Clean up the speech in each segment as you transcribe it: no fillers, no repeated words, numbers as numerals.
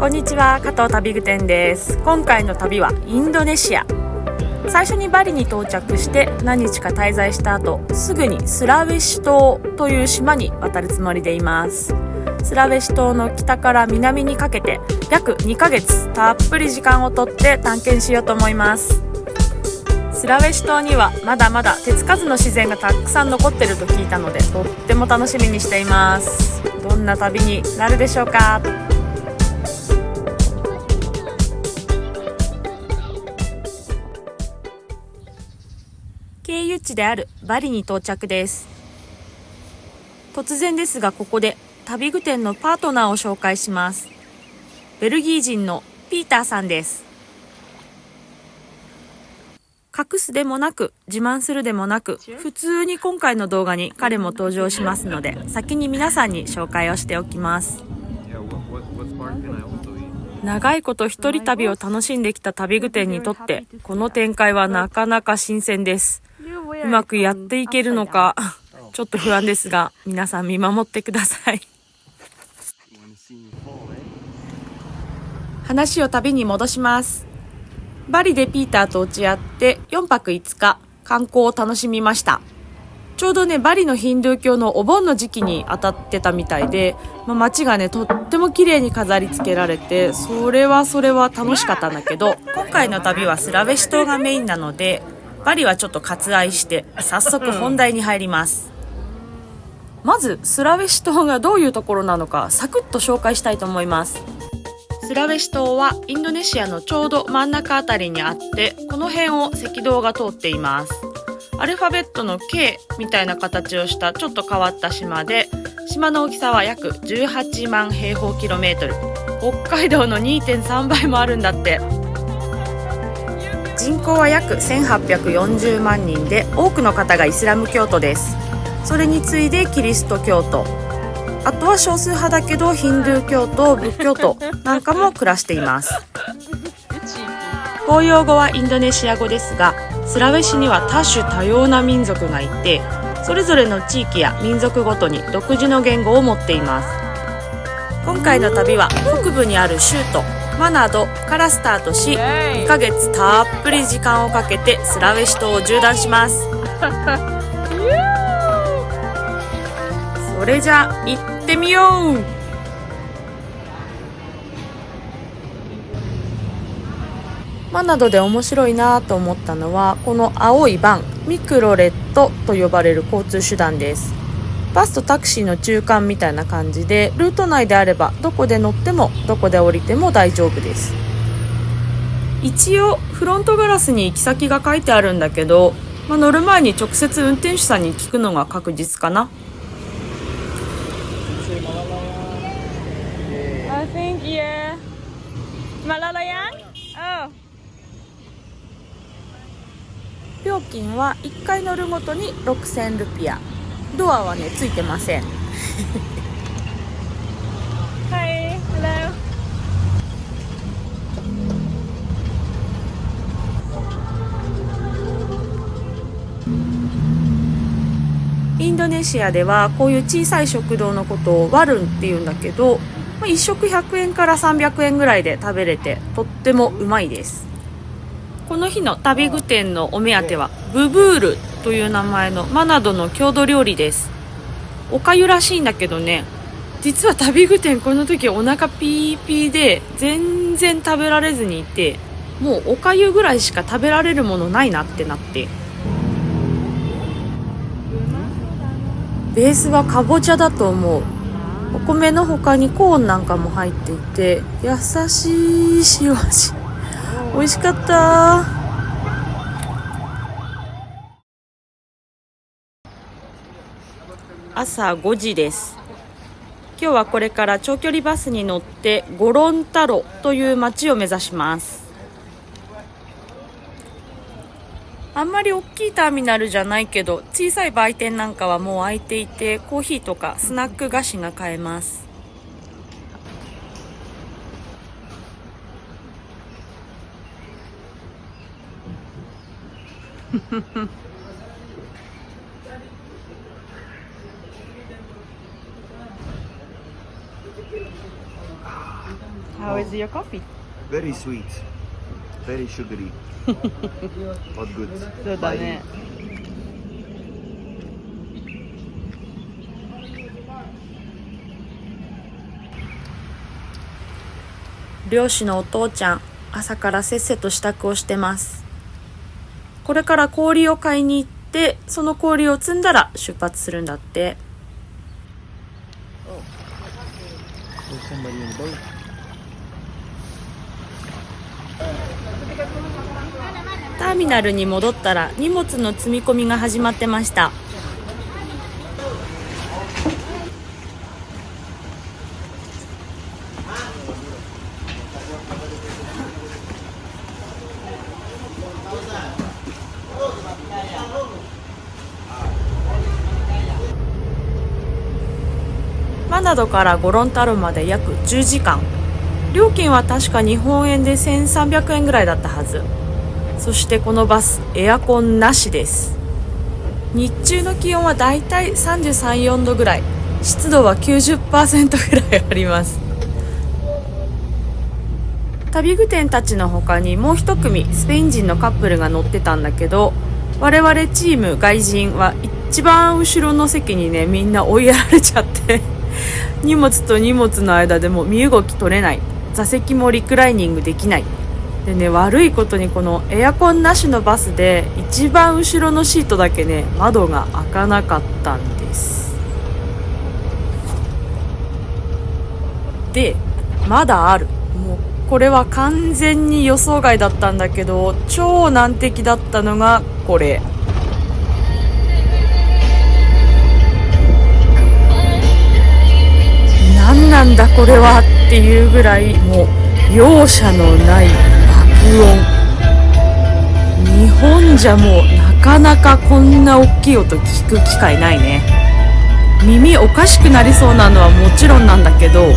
こんにちは、加藤旅具店です。今回の旅はインドネシア。最初にバリに到着して何日か滞在した後、すぐにスラウェシ島という島に渡るつもりでいます。スラウェシ島の北から南にかけて約2ヶ月たっぷり時間をとって探検しようと思います。スラウェシ島にはまだまだ手つかずの自然がたくさん残っていると聞いたので、とっても楽しみにしています。どんな旅になるでしょうか。経由地であるバリに到着です。突然ですが、ここで旅具店のパートナーを紹介します。ベルギー人のピーターさんです。隠すでもなく自慢するでもなく、普通に今回の動画に彼も登場しますので、先に皆さんに紹介をしておきます。長いこと一人旅を楽しんできた旅具店にとって、この展開はなかなか新鮮です。うまくやっていけるのかちょっと不安ですが、皆さん見守ってください。話を旅に戻します。バリでピーターと落ち合って4泊5日観光を楽しみました。ちょうどね、バリのヒンドゥー教のお盆の時期に当たってたみたいで、街がねとっても綺麗に飾り付けられて、それは楽しかったんだけど、今回の旅はスラウェシ島がメインなので、バリはちょっと割愛して早速本題に入ります。まずスラウェシ島がどういうところなのかサクッと紹介したいと思います。スラウェシ島はインドネシアのちょうど真ん中あたりにあって、この辺を赤道が通っています。アルファベットの K みたいな形をしたちょっと変わった島で、島の大きさは約18万平方キロメートル、北海道の 2.3 倍もあるんだって。人口は約1840万人で、多くの方がイスラム教徒です。それに次いでキリスト教徒、あとは少数派だけどヒンドゥー教徒、仏教徒なんかも暮らしています。公用語はインドネシア語ですが、スラウェシには多種多様な民族がいて、それぞれの地域や民族ごとに独自の言語を持っています。今回の旅は北部にある州都マナドからスタートし、2ヶ月たっぷり時間をかけてスラウェシ島を縦断します。それじゃあ行ってみよう。マナドで面白いなと思ったのは、この青いバン、ミクロレットと呼ばれる交通手段です。バスとタクシーの中間みたいな感じで、ルート内であればどこで乗ってもどこで降りても大丈夫です。一応フロントガラスに行き先が書いてあるんだけど、乗る前に直接運転手さんに聞くのが確実かな。I think yeah. Malalayan? Oh. 料金は1回乗るごとに6000ルピア。ドアはねついてません。Hi. Hello. インドネシアではこういう小さい食堂のことをワルンっていうんだけど、1食100円から300円ぐらいで食べれて、とってもうまいです。この日の旅具店のお目当てはブブールという名前のマナドの郷土料理です。おかゆらしいんだけどね、実は旅具店この時お腹ピーピーで全然食べられずにいて、もうおかゆぐらいしか食べられるものないなってなって、ベースはかぼちゃだと思う。お米の他にコーンなんかも入っていて、優しい塩味、美味しかった。朝5時です。今日はこれから長距離バスに乗ってゴロンタロという町を目指します。あんまり大きいターミナルじゃないけど、小さい売店なんかはもう開いていて、コーヒーとかスナック菓子が買えます。How is your coffee? Very sweet, very sugary, but good. そうだね。漁師のお父ちゃん、朝からせっせと支度をしてます。これから氷を買いに行って、その氷を積んだら出発するんだって。ターミナルに戻ったら荷物の積み込みが始まってました。マナドからゴロンタロまで約10時間。料金は確か日本円で1300円ぐらいだったはず。そしてこのバス、エアコンなしです。日中の気温はだいたい33、4度ぐらい。湿度は 90% ぐらいあります。旅具店たちの他にもう一組スペイン人のカップルが乗ってたんだけど、我々チーム外人は一番後ろの席にね、みんな追いやられちゃって荷物と荷物の間でも身動き取れない。座席もリクライニングできない。でね、悪いことにこのエアコンなしのバスで一番後ろのシートだけね、窓が開かなかったんです。で、まだある。もうこれは完全に予想外だったんだけど、超難敵だったのがこれ。何なんだこれはっていうぐらい、もう容赦のない爆音。日本じゃもうなかなかこんな大きい音聞く機会ないね。耳おかしくなりそうなのはもちろんなんだけど、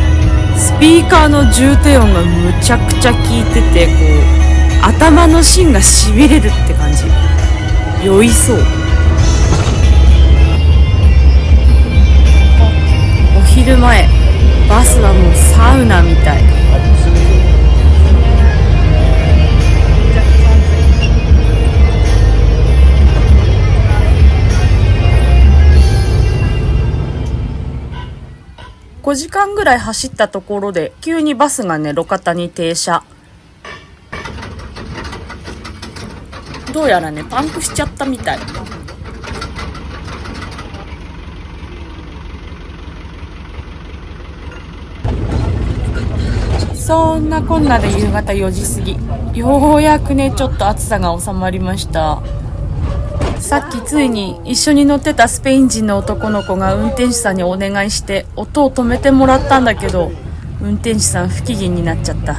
スピーカーの重低音がむちゃくちゃ効いてて、こう頭の芯がしびれるって感じ。酔いそう。お昼前、バスはもうサウナみたい。5時間ぐらい走ったところで急にバスがね、路肩に停車。どうやらね、パンクしちゃったみたい。そんなこんなで夕方4時過ぎ、ようやくね、ちょっと暑さが収まりました。さっきついに一緒に乗ってたスペイン人の男の子が運転手さんにお願いして音を止めてもらったんだけど、運転手さん不機嫌になっちゃった。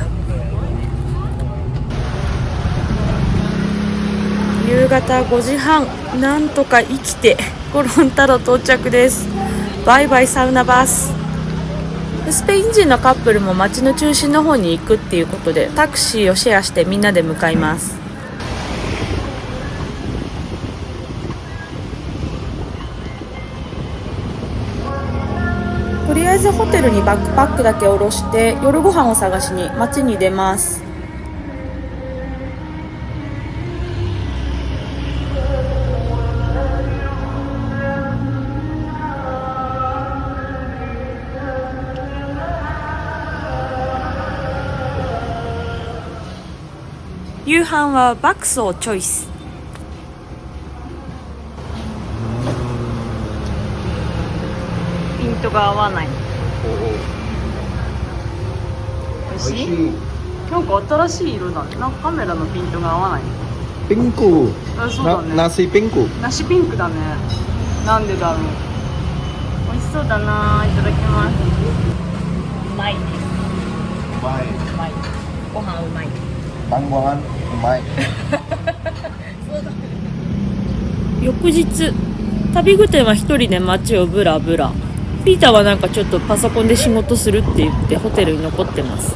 夕方5時半、なんとか生きてゴロンタロ到着です。バイバイサウナバス。スペイン人のカップルも街の中心の方に行くっていうことで、タクシーをシェアしてみんなで向かいます。とりあえずホテルにバックパックだけ下ろして夜ご飯を探しに街に出ます。夕飯はバクスをチョイス。ピントが合わない。美味しい？なんか新しい色だね。なんかカメラのピントが合わない。ピンク。あ、そうだね。梨ピンク。梨ピンクだね。なんでだろう。美味しそうだな。いただきます。うまいです。うまい。うまい。ご飯うまい。晩ご飯うまい。翌日、旅具店は一人で街をブラブラ。ピーターはなんかちょっとパソコンで仕事するって言ってホテルに残ってます。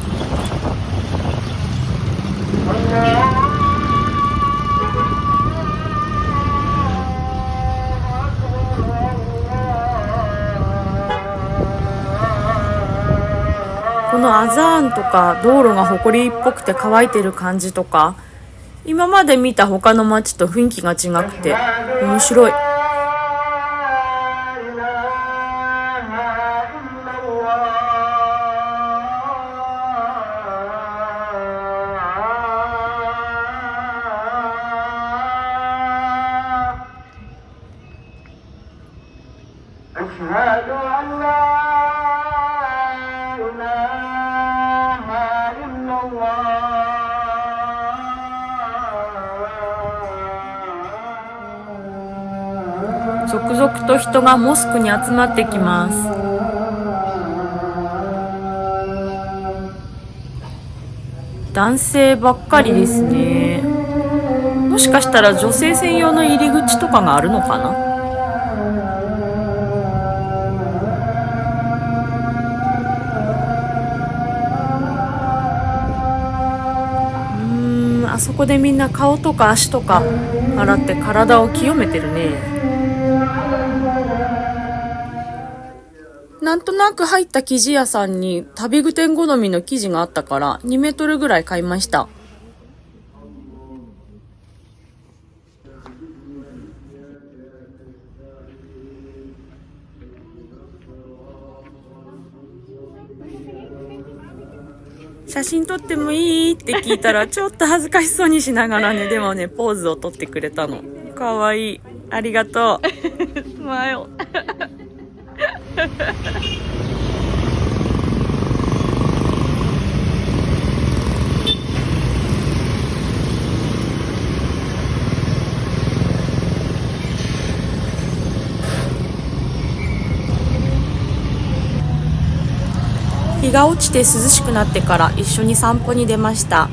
このアザーンとか道路が埃っぽくて乾いてる感じとか、今まで見た他の街と雰囲気が違くて面白い。続々と人がモスクに集まってきます。男性ばっかりですね。もしかしたら女性専用の入り口とかがあるのかな。あそこでみんな顔とか足とか洗って体を清めてるね。なんとなく入った生地屋さんに旅具店好みの生地があったから2メートルぐらい買いました。写真撮ってもいいって聞いたらちょっと恥ずかしそうにしながらね、でもねポーズを撮ってくれたの。かわいい。ありがとう。スマイル。日が落ちて涼しくなってから一緒に散歩に出ました。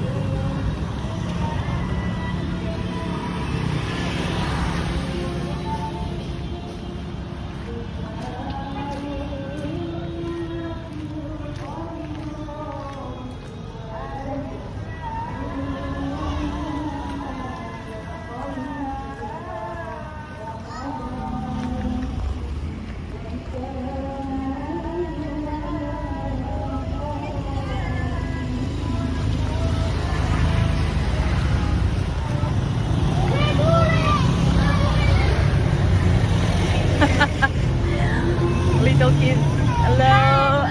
Little kids. Hello.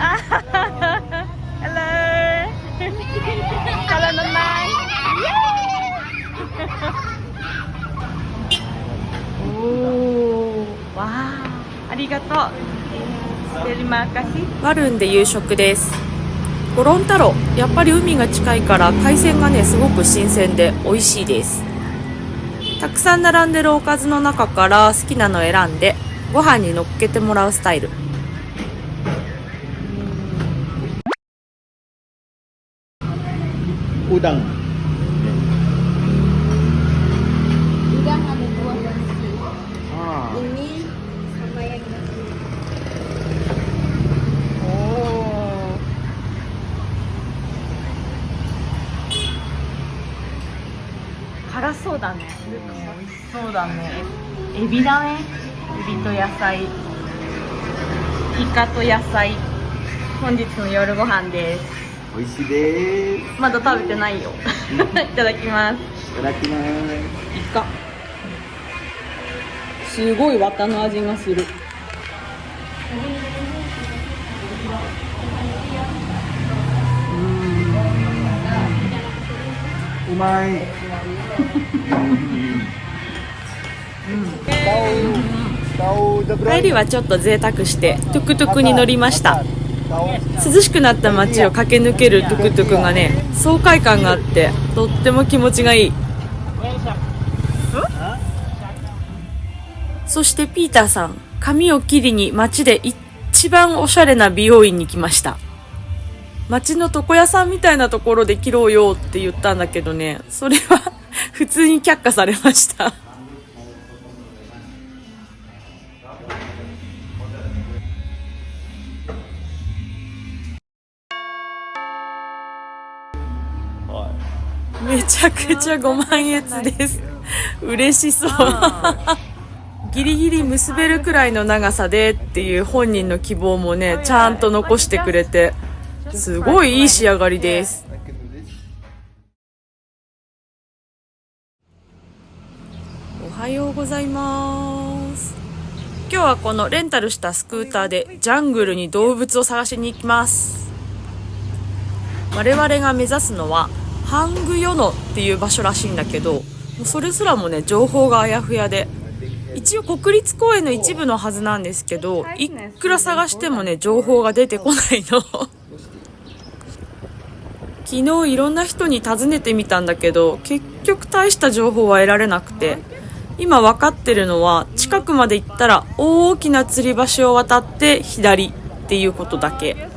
Hello. Hello, Nanay. Oh, wow. ありがとう。Terima kasih. ワルンで夕食です。ゴロン太郎、やっぱり海が近いから海鮮がねすごく新鮮で美味しいです。たくさん並んでるおかずの中から好きなの選んでご飯に乗っけてもらうスタイル。Udang. Udang ada dua versi. Ah. Ini sama yang ini. Oh. 辛そうだね。美味しそうだね。エビだね。エビと野菜、イカと野菜。本日の夜ご飯です。美味しいです。まだ食べてないよ。いただきます。いただきます。イカ。すごい綿の味がする。うまい。帰りはちょっと贅沢してトゥクトゥクに乗りました。涼しくなった街を駆け抜けるトゥクトゥクがね爽快感があってとっても気持ちがいい。そしてピーターさん、髪を切りに街で一番おしゃれな美容院に来ました。街の床屋さんみたいなところで切ろうよって言ったんだけどね、それは普通に却下されました。めちゃくちゃご満悦です。嬉しそう。ギリギリ結べるくらいの長さでっていう本人の希望もねちゃんと残してくれて、すごいいい仕上がりです。 I can do this. おはようございます。今日はこのレンタルしたスクーターでジャングルに動物を探しに行きます。我々が目指すのはハングヨノっていう場所らしいんだけど、もうそれすらもね情報があやふやで、一応国立公園の一部のはずなんですけど、いくら探してもね情報が出てこないの昨日いろんな人に尋ねてみたんだけど、結局大した情報は得られなくて、今分かってるのは近くまで行ったら大きな吊り橋を渡って左っていうことだけ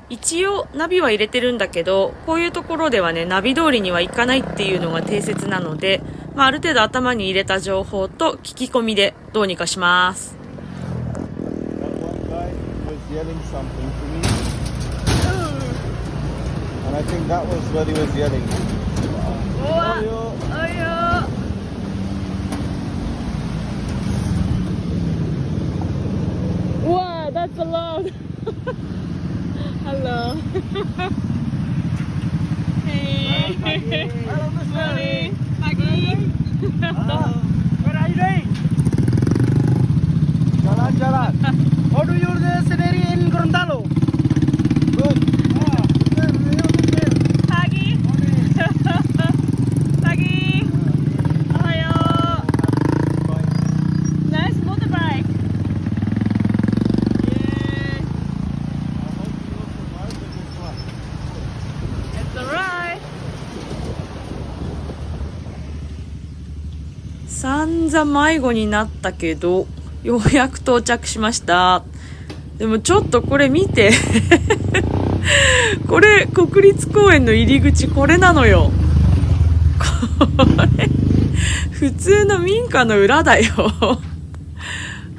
一応ナビは入れてるんだけど、こういうところではねナビ通りには行かないっていうのが定説なので、ある程度頭に入れた情報と聞き込みでどうにかします。 Yelling something to me, and I think that was what he was yelling. Wow, that's a lot. Hello. Hey. Hello, Morning. Pagi. Where are you going? Jalan. How do you scenery in Gorontalo? Good. Pagi. Pagi. Ohayo. Nice motorbike. Yeah. It's alright. 散々迷子になったけどようやく到着しました。でもちょっとこれ見てこれ国立公園の入り口、これなのよ。これ普通の民家の裏だよ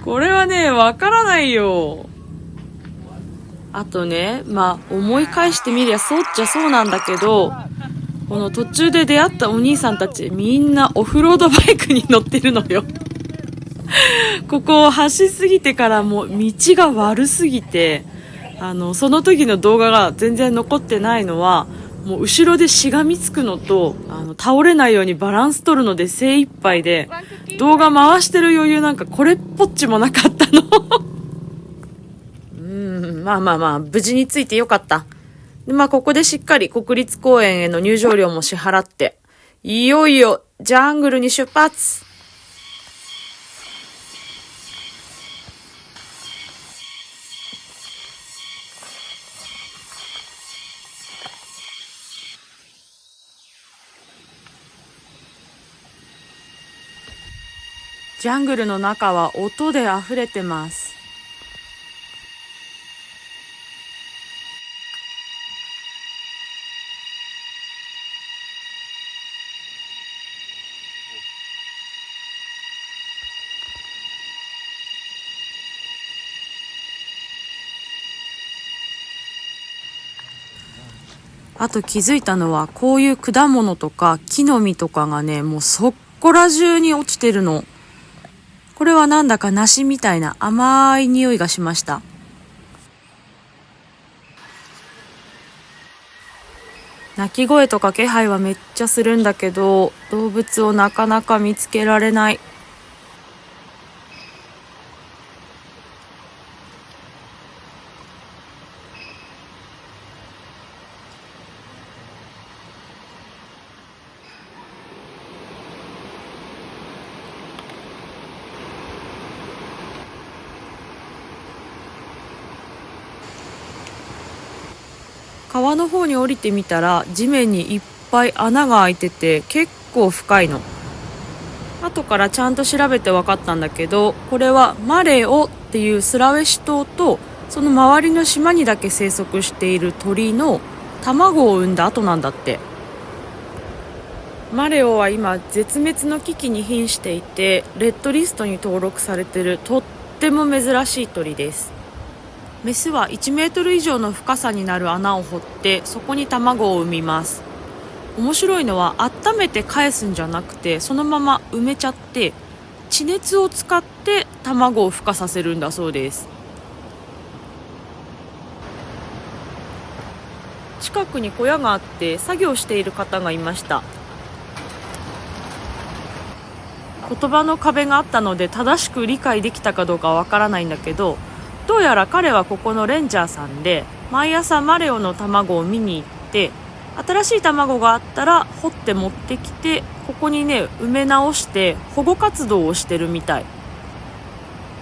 これはねわからないよ。あとね、思い返してみりゃそうっちゃそうなんだけど、この途中で出会ったお兄さんたちみんなオフロードバイクに乗ってるのよここを走りすぎてからも道が悪すぎて、その時の動画が全然残ってないのは、もう後ろでしがみつくのと倒れないようにバランス取るので精一杯で、動画回してる余裕なんかこれっぽっちもなかったの無事に着いてよかった。でここでしっかり国立公園への入場料も支払って、いよいよジャングルに出発。ジャングルの中は音で溢れてます。あと気づいたのは、こういう果物とか木の実とかがね、もうそこら中に落ちてるの。これはなんだか梨みたいな甘い匂いがしました。鳴き声とか気配はめっちゃするんだけど、動物をなかなか見つけられない。川の方に降りてみたら、地面にいっぱい穴が開いてて結構深いの。後からちゃんと調べて分かったんだけど、これはマレオっていうスラウェシ島とその周りの島にだけ生息している鳥の卵を産んだ後なんだって。マレオは今絶滅の危機に瀕していて、レッドリストに登録されているとっても珍しい鳥です。メスは1メートル以上の深さになる穴を掘って、そこに卵を産みます。面白いのは温めて返すんじゃなくてそのまま埋めちゃって地熱を使って卵を孵化させるんだそうです。近くに小屋があって作業している方がいました。言葉の壁があったので正しく理解できたかどうかはわからないんだけど、どうやら彼はここのレンジャーさんで毎朝マレオの卵を見に行って新しい卵があったら掘って持ってきてここにね埋め直して保護活動をしてるみたい。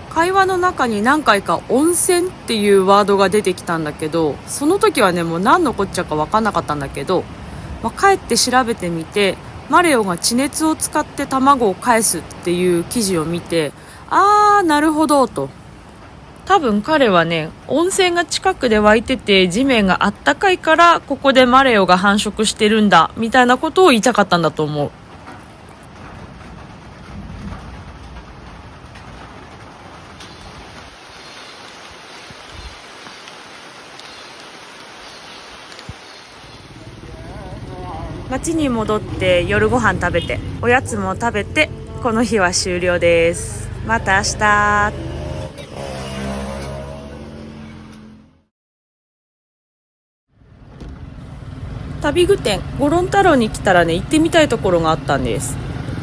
会話の中に何回か温泉っていうワードが出てきたんだけど、その時はねもう何のこっちゃか分かんなかったんだけど、帰って調べてみてマレオが地熱を使って卵を返すっていう記事を見て、なるほどと。多分彼はね温泉が近くで湧いてて地面があったかいからここでマレオが繁殖してるんだみたいなことを言いたかったんだと思う。町に戻って夜ご飯食べておやつも食べてこの日は終了です。また明日。旅具店ゴロン太郎に来たらね行ってみたいところがあったんです。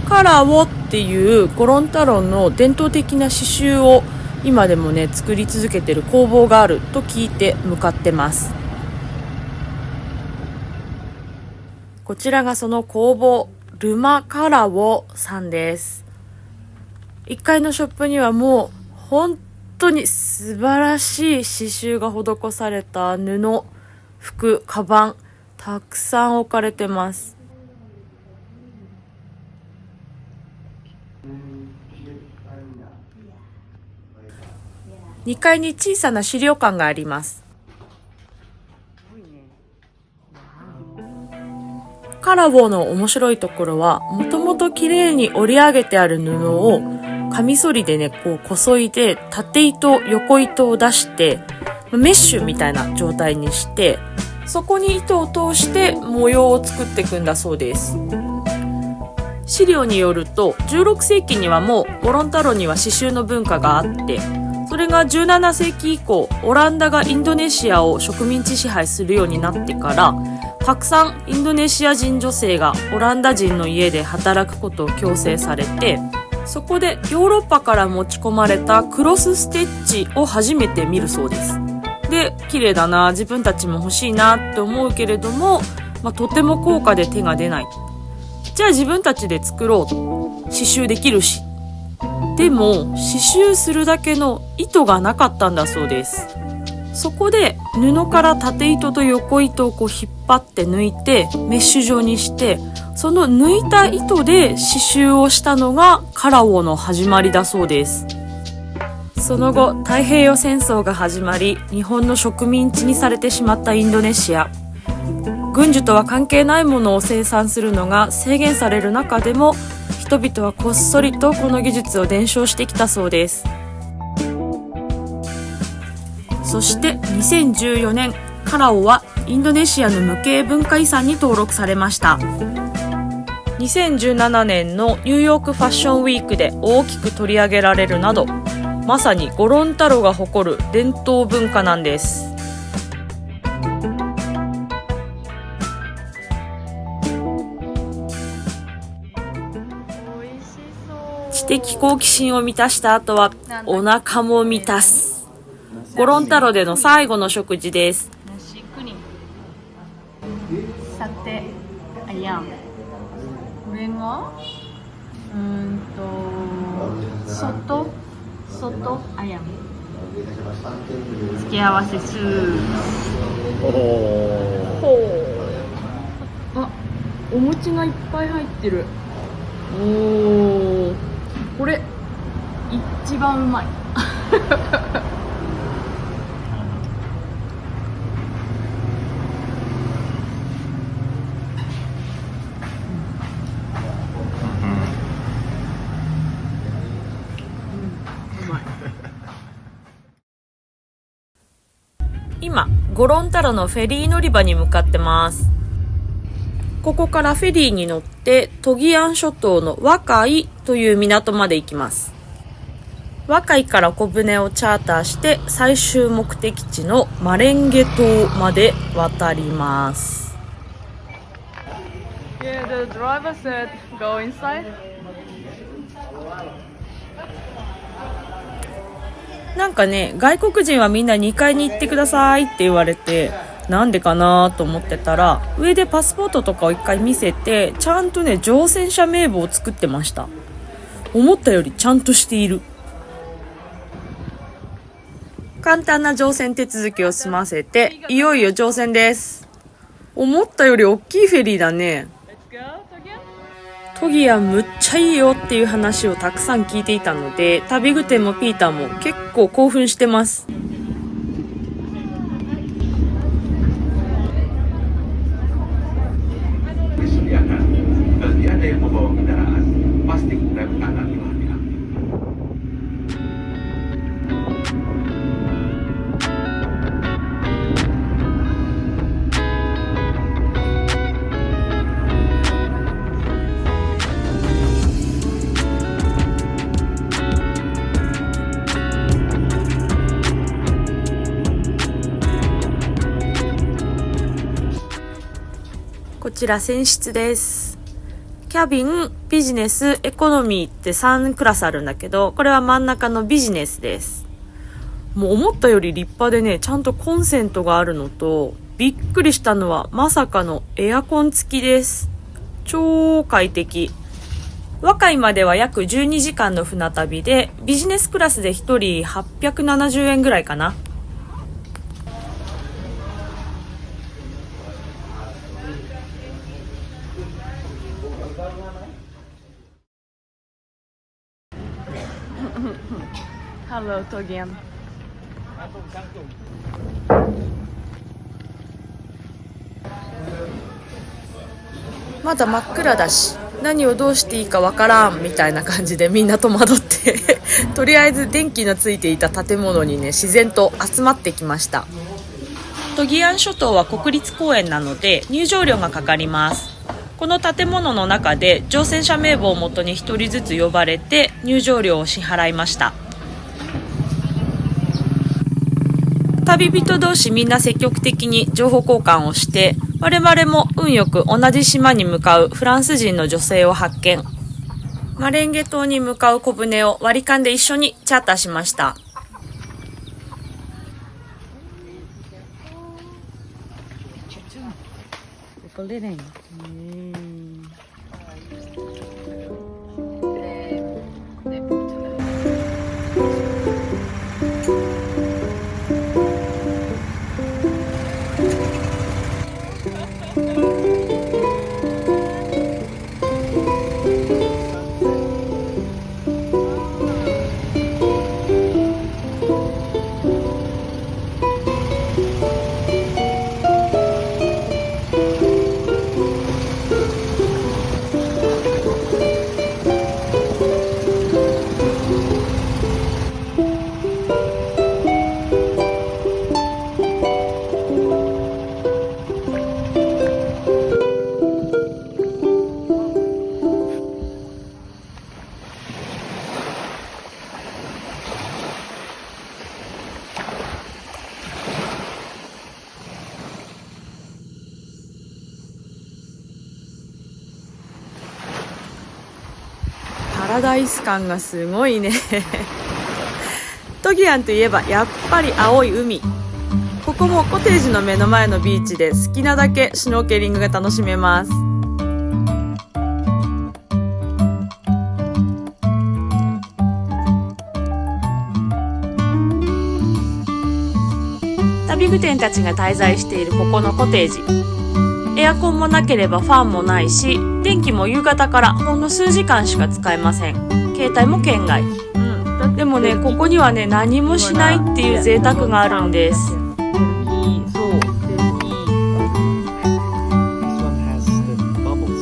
カラオっていうゴロン太郎の伝統的な刺繍を今でもね作り続けてる工房があると聞いて向かってます。こちらがその工房ルマカラオさんです。1階のショップにはもう本当に素晴らしい刺繍が施された布、服、カバンたくさん置かれてます。2階に小さな資料館があります。カラボの面白いところはもともと綺麗に織り上げてある布をカミソリでねこそいで縦糸横糸を出してメッシュみたいな状態にしてそこに糸を通して模様を作っていくんだそうです。資料によると16世紀にはもうゴロン太郎には刺繍の文化があって、それが17世紀以降オランダがインドネシアを植民地支配するようになってからたくさんインドネシア人女性がオランダ人の家で働くことを強制されて、そこでヨーロッパから持ち込まれたクロスステッチを初めて見るそうです。で、綺麗だな、自分たちも欲しいなって思うけれども、とても高価で手が出ない。じゃあ自分たちで作ろう。刺繍できるし。でも刺繍するだけの糸がなかったんだそうです。そこで布から縦糸と横糸を引っ張って抜いてメッシュ状にして、その抜いた糸で刺繍をしたのがカラオの始まりだそうです。その後太平洋戦争が始まり日本の植民地にされてしまったインドネシア、軍需とは関係ないものを生産するのが制限される中でも人々はこっそりとこの技術を伝承してきたそうです。そして2014年カラオはインドネシアの無形文化遺産に登録されました。2017年のニューヨークファッションウィークで大きく取り上げられるなど、まさにゴロン太郎が誇る伝統文化なんです。知的好奇心を満たした後はお腹も満たすゴロン太郎での最後の食事です。nasi kuning, sate ayam. これが外ayam。付け合わせスープ。お餅がいっぱい入ってる。これ一番うまい。今ゴロン太郎のフェリー乗り場に向かってます。ここからフェリーに乗ってトギアン諸島のワカイという港まで行きます。ワカイから小舟をチャーターして最終目的地のマレンゲ島まで渡ります。Yeah, the driver said go inside. なんかね、外国人はみんな2階に行ってくださいって言われて、なんでかなと思ってたら、上でパスポートとかを1回見せて、ちゃんとね、乗船者名簿を作ってました。思ったよりちゃんとしている。簡単な乗船手続きを済ませて、いよいよ乗船です。思ったより大きいフェリーだね。Let's go, Togian. トギアンむっちゃいいよっていう話をたくさん聞いていたので、旅グテンもピーターも結構興奮してます。disediakan bagi Anda yang membawa kendaraan, plastik rem kanan telah diambil.こちら船室です。キャビン、ビジネス、エコノミーって3クラスあるんだけど、これは真ん中のビジネスです。もう思ったより立派でね、ちゃんとコンセントがあるのと、びっくりしたのはまさかのエアコン付きです。超快適。ワカイまでは約12時間の船旅で、ビジネスクラスで1人870円ぐらいかな。Hello, Togian. まだ真っ暗だし、何をどうしていいかわからんみたいな感じでみんな戸惑ってとりあえず電気のついていた建物にね、自然と集まってきました。トギアン諸島は国立公園なので入場料がかかります。この建物の中で乗船者名簿をもとに1人ずつ呼ばれて入場料を支払いました。旅人同士みんな積極的に情報交換をして、我々も運よく同じ島に向かうフランス人の女性を発見。マレンゲ島に向かう小舟を割り勘で一緒にチャーターしました。パラダイス感がすごいねトギアンといえばやっぱり青い海。ここもコテージの目の前のビーチで好きなだけシュノーケリングが楽しめます。旅具店たちが滞在しているここのコテージ、エアコンもなければファンもないし、電気も夕方からほんの数時間しか使えません。携帯も圏外。でもね、ここにはね、何もしないっていう贅沢があるんです。This one has the bubbles.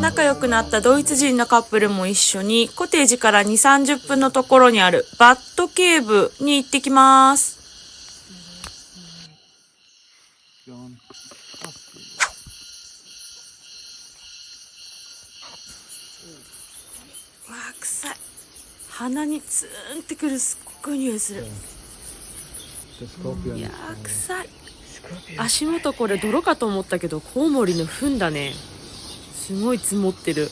仲良くなったドイツ人のカップルも一緒にコテージから2、30分のところにあるバットケーブに行ってきます。わあ、臭い。鼻にツーンってくる、すっごい匂いする。いやー、臭い。足元これ泥かと思ったけど、コウモリの糞だね。すごい積もってる。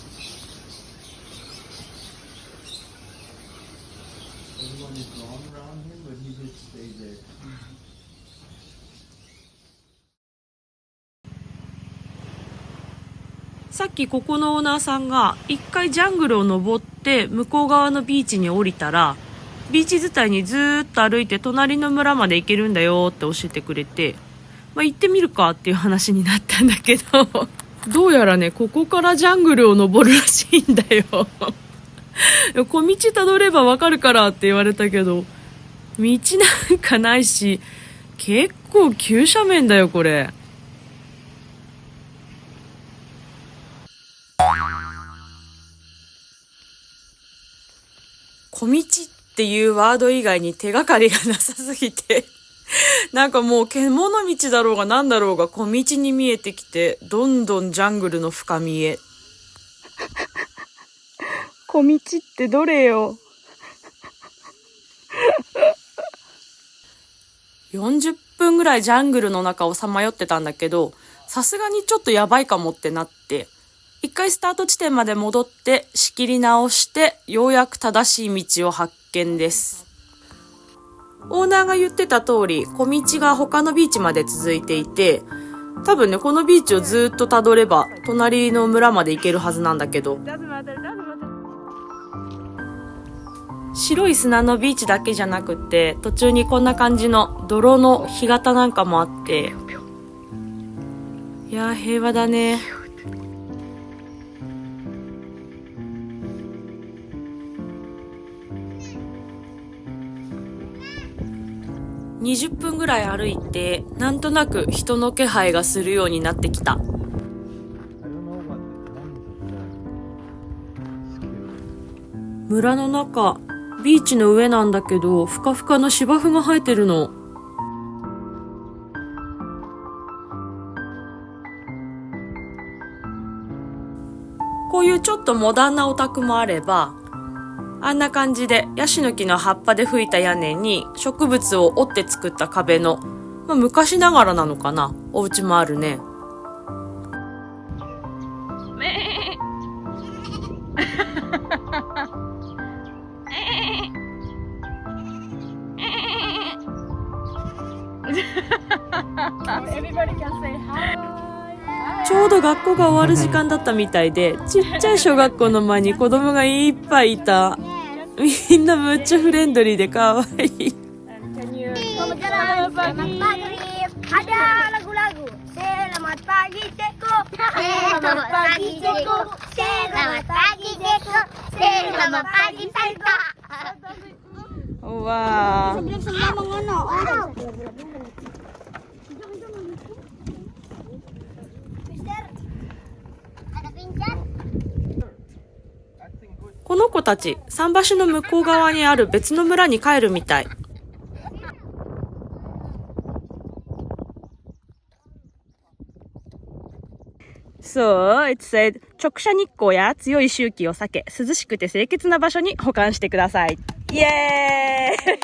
さっきここのオーナーさんが一回ジャングルを登って向こう側のビーチに降りたら、ビーチ伝いにずーっと歩いて隣の村まで行けるんだよって教えてくれて、行ってみるかっていう話になったんだけどどうやらね、ここからジャングルを登るらしいんだよ小道たどればわかるからって言われたけど、道なんかないし、結構急斜面だよこれ。小道っていうワード以外に手がかりがなさすぎてなんかもう獣道だろうがなんだろうが小道に見えてきて、どんどんジャングルの深みへ小道ってどれよ40分ぐらいジャングルの中をさまよってたんだけど、さすがにちょっとやばいかもってなって、一回スタート地点まで戻って仕切り直して、ようやく正しい道を発見です。オーナーが言ってた通り、小道が他のビーチまで続いていて、多分ね、このビーチをずっとたどれば隣の村まで行けるはずなんだけど、白い砂のビーチだけじゃなくて、途中にこんな感じの泥の干潟なんかもあって、いやー平和だね。20分ぐらい歩いて、なんとなく人の気配がするようになってきた。村の中、ビーチの上なんだけど、ふかふかの芝生が生えてるの。こういうちょっとモダンなお宅もあれば、あんな感じでヤシの木の葉っぱで吹いた屋根に植物を折って作った壁の、昔ながらなのかな、お家もあるね。ちょうど学校が終わる時間だったみたいで、ちっちゃい小学校の前に子供がいっぱいいた。みんなむっちゃフレンドリーでかわいい。Selamat pagi. Ada lagu-lagu. Selamat pagi Ceko. Selamat pagi Ceko. Selamat pagi Ceko. Selamat pagi Ceko. Wah. Sebelah mengono. Mister, ada pincat?この子たち、桟橋の向こう側にある別の村に帰るみたい。そう、it said 直射日光や強い周期を避け、涼しくて清潔な場所に保管してください。イエーイ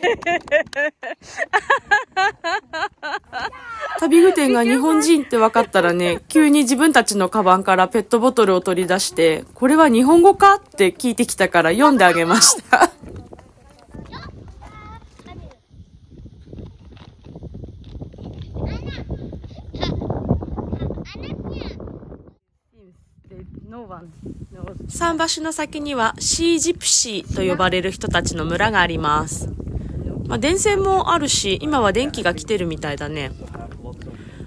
旅具店が日本人って分かったらね、急に自分たちのカバンからペットボトルを取り出して、これは日本語かって聞いてきたから読んであげました。桟橋の先にはシージプシーと呼ばれる人たちの村があります。電線もあるし、今は電気が来てるみたいだね。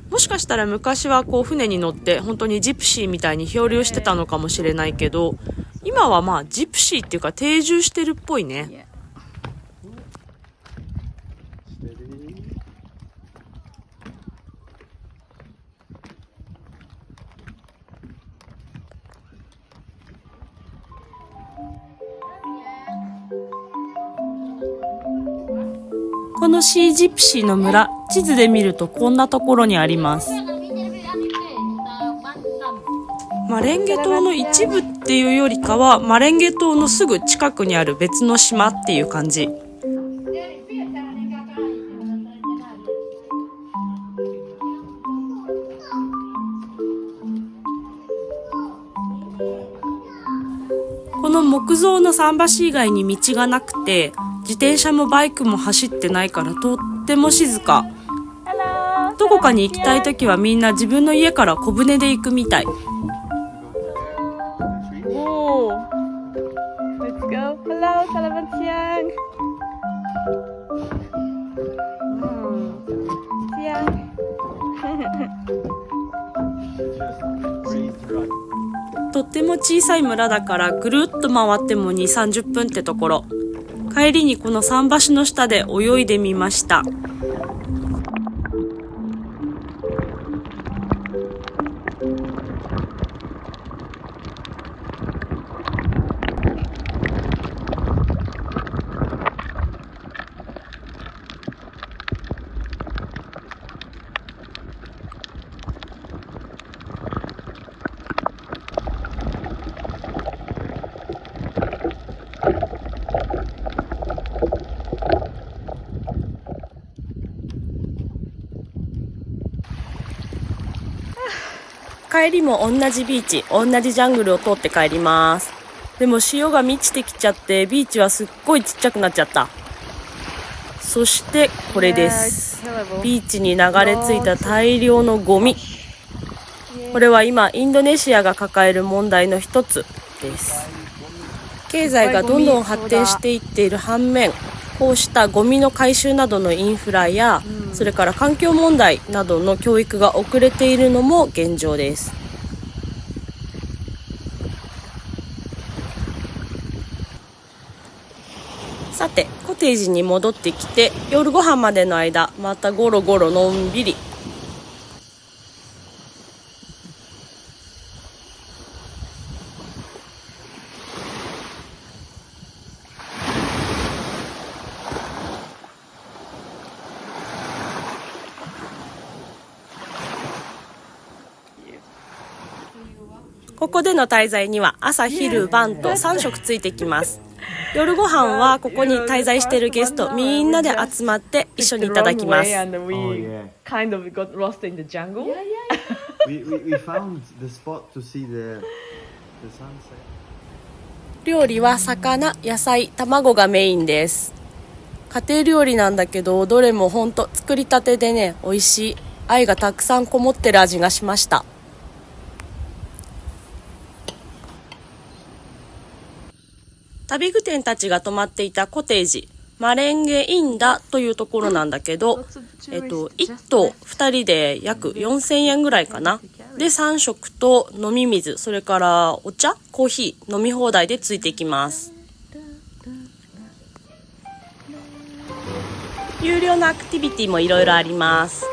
もしかしたら昔はこう船に乗って本当にジプシーみたいに漂流してたのかもしれないけど、今はジプシーっていうか定住してるっぽいね。このシージプシーの村、地図で見るとこんなところにあります。レンゲ島の一部っていうよりかは、マレンゲ島のすぐ近くにある別の島っていう感じ。この木造の桟橋以外に道がなくて、自転車もバイクも走ってないからとっても静か。どこかに行きたいときはみんな自分の家から小舟で行くみたい。Oh, let's go. Hello, selamat siang. Siang. とっても小さい村だからぐるっと回っても2、30分ってところ。帰りにこの桟橋の下で泳いでみました。帰りも同じビーチ、同じジャングルを通って帰ります。でも潮が満ちてきちゃってビーチはすっごいちっちゃくなっちゃった。そしてこれです。ビーチに流れ着いた大量のゴミ。これは今インドネシアが抱える問題の一つです。経済がどんどん発展していっている反面、こうしたゴミの回収などのインフラや、それから環境問題などの教育が遅れているのも現状です。さて、コテージに戻ってきて、夜ご飯までの間、またゴロゴロのんびり。ここでの滞在には朝昼晩と3食ついてきます。夜ご飯はここに滞在しているゲストみんなで集まって一緒にいただきます。And we kind of got lost in the jungle. We found the spot to see the sunset. 料理は魚、野菜、卵がメインです。家庭料理なんだけど、どれもほんと作りたてでね、美味しい。愛がたくさんこもってる味がしました。旅具店たちが泊まっていたコテージ、マレンゲインダというところなんだけど、1棟2人で約4000円ぐらいかな。で、3食と飲み水、それからお茶、コーヒー飲み放題でついてきます。有料のアクティビティもいろいろあります。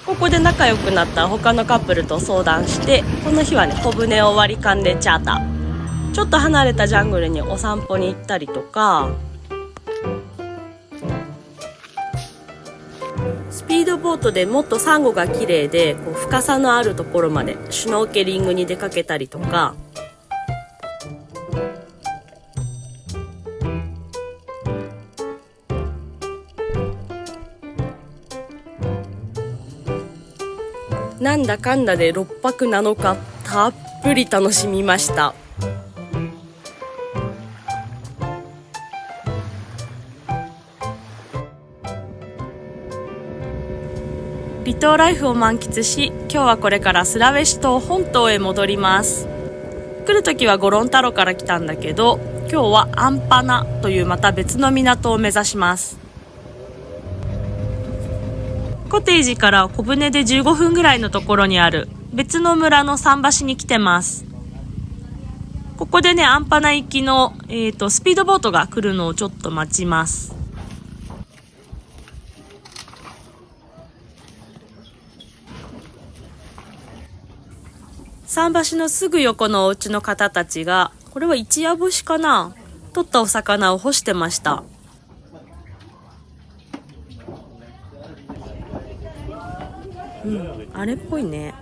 ここで仲良くなった他のカップルと相談して、この日はね、小舟を割り勘でチャーター。ちょっと離れたジャングルにお散歩に行ったりとか、スピードボートでもっとサンゴが綺麗でこう深さのあるところまでシュノーケリングに出かけたりとか、なんだかんだで6泊7日たっぷり楽しみました。離島ライフを満喫し、今日はこれからスラウェシ島本島へ戻ります。来るときはゴロンタロから来たんだけど、今日はアンパナというまた別の港を目指します。コテージから小舟で15分ぐらいのところにある別の村の桟橋に来てます。ここでね、アンパナ行きの、スピードボートが来るのをちょっと待ちます。桟橋のすぐ横のお家の方たちが、これは一夜干しかな？取ったお魚を干してました。あれっぽいね。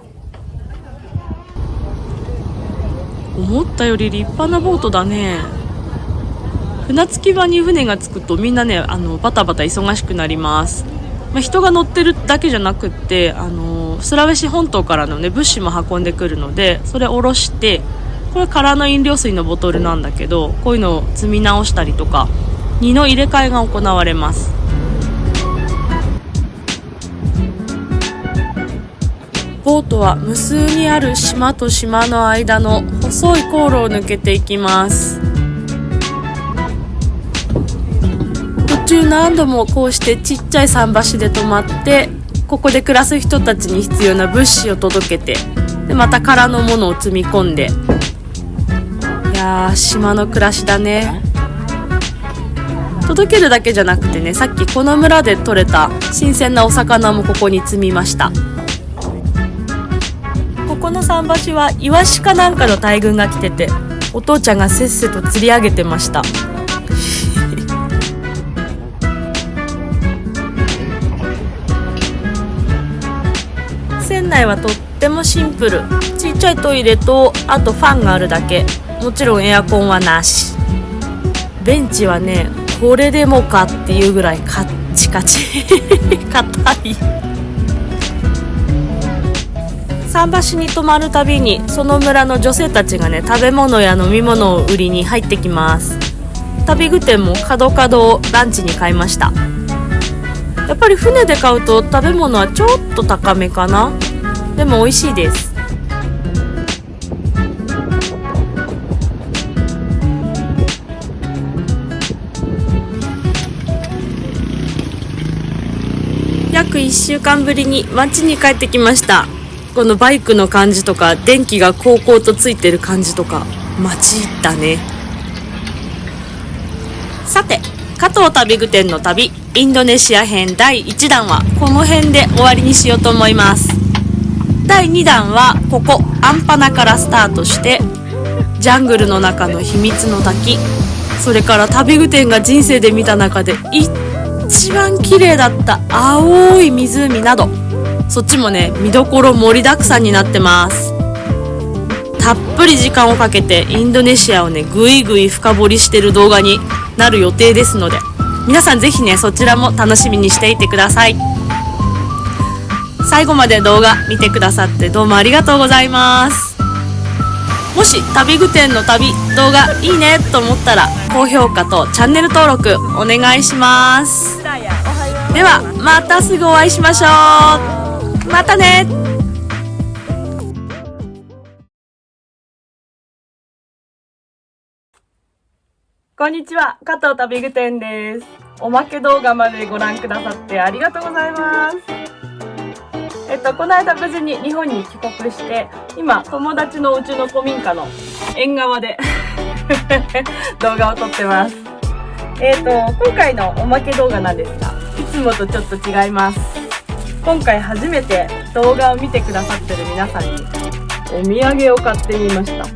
思ったより立派なボートだね。船着き場に船が着くとみんなねバタバタ忙しくなります。人が乗ってるだけじゃなくってスラウェシ本島からのね物資も運んでくるので、それを下ろして、これ空の飲料水のボトルなんだけど、こういうのを積み直したりとか荷の入れ替えが行われます。ボートは無数にある島と島の間の細い航路を抜けていきます。途中何度もこうしてちっちゃい桟橋で止まって、ここで暮らす人たちに必要な物資を届けて、でまた空のものを積み込んで、いやー島の暮らしだね。届けるだけじゃなくてね、さっきこの村で採れた新鮮なお魚もここに積みました。ここの桟橋はイワシかなんかの大群が来てて、お父ちゃんがせっせと釣り上げてました。船内はとってもシンプル。ちっちゃいトイレと、あとファンがあるだけ。もちろんエアコンはなし。ベンチはね、これでもかっていうぐらいカッチカチ硬い。桟橋に泊まるたびにその村の女性たちがね、食べ物や飲み物を売りに入ってきます。旅具店も角々をランチに買いました。やっぱり船で買うと食べ物はちょっと高めかな。でも美味しいです。約1週間ぶりに街に帰ってきました。このバイクの感じとか、電気がこうこうとついてる感じとか、街だね。さて、加藤旅具店の旅インドネシア編第1弾はこの辺で終わりにしようと思います。第2弾はここアンパナからスタートして、ジャングルの中の秘密の滝、それから旅具店が人生で見た中で一番綺麗だった青い湖など、そっちもね見どころ盛りだくさんになってます。たっぷり時間をかけてインドネシアをねぐいぐい深掘りしてる動画になる予定ですので、皆さんぜひねそちらも楽しみにしていてください。最後まで動画見てくださってどうもありがとうございます。もし旅具店の旅動画いいねと思ったら高評価とチャンネル登録お願いします。ではまたすぐお会いしましょう。またね。こんにちは、加藤旅具店です。おまけ動画までご覧くださってありがとうございます。この間無事に日本に帰国して、今友達のうちの古民家の縁側で動画を撮ってます。今回のおまけ動画なんですが、いつもとちょっと違います。今回初めて動画を見てくださってる皆さんにお土産を買ってみました。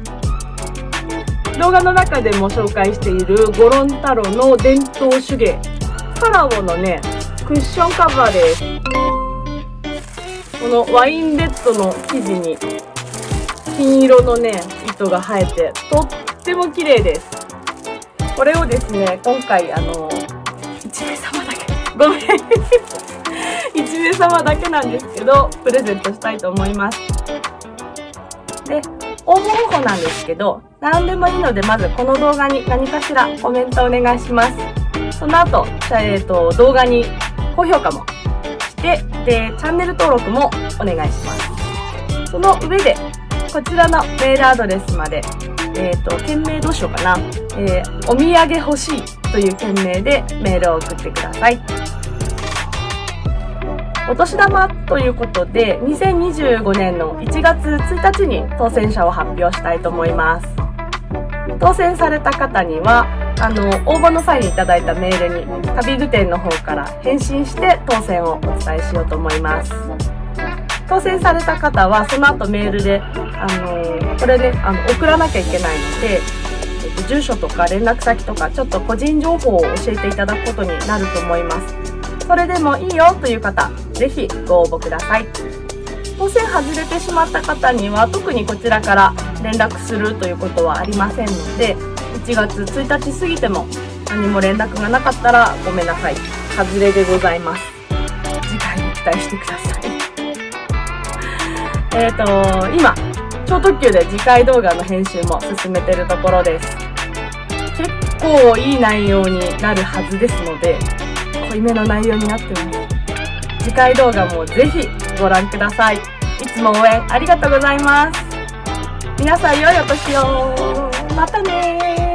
動画の中でも紹介しているゴロン太郎の伝統手芸カラオのねクッションカバーです。このワインレッドの生地に金色のね糸が生えてとっても綺麗です。これをですね今回1名様だけごめん1名様だけなんですけどプレゼントしたいと思います。で応募方法なんですけど、何でもいいのでまずこの動画に何かしらコメントお願いします。その後、動画に高評価もしてでチャンネル登録もお願いします。その上でこちらのメールアドレスまで件名どうしようかな、お土産欲しいという件名でメールを送ってください。お年玉ということで2025年の1月1日に当選者を発表したいと思います。当選された方には応募の際にいただいたメールに旅具店の方から返信して当選をお伝えしようと思います。当選された方はその後メールでこれね送らなきゃいけないので、住所とか連絡先とかちょっと個人情報を教えていただくことになると思います。それでもいいよという方、ぜひご応募ください。当選外れてしまった方には特にこちらから連絡するということはありませんので、1月1日過ぎても何も連絡がなかったらごめんなさい。外れでございます。次回に期待してください。今、超特急で次回動画の編集も進めてるところです。結構いい内容になるはずですので、濃いめの内容になってます。次回動画もぜひご覧ください。いつも応援ありがとうございます。皆さん良いお年を。またねー。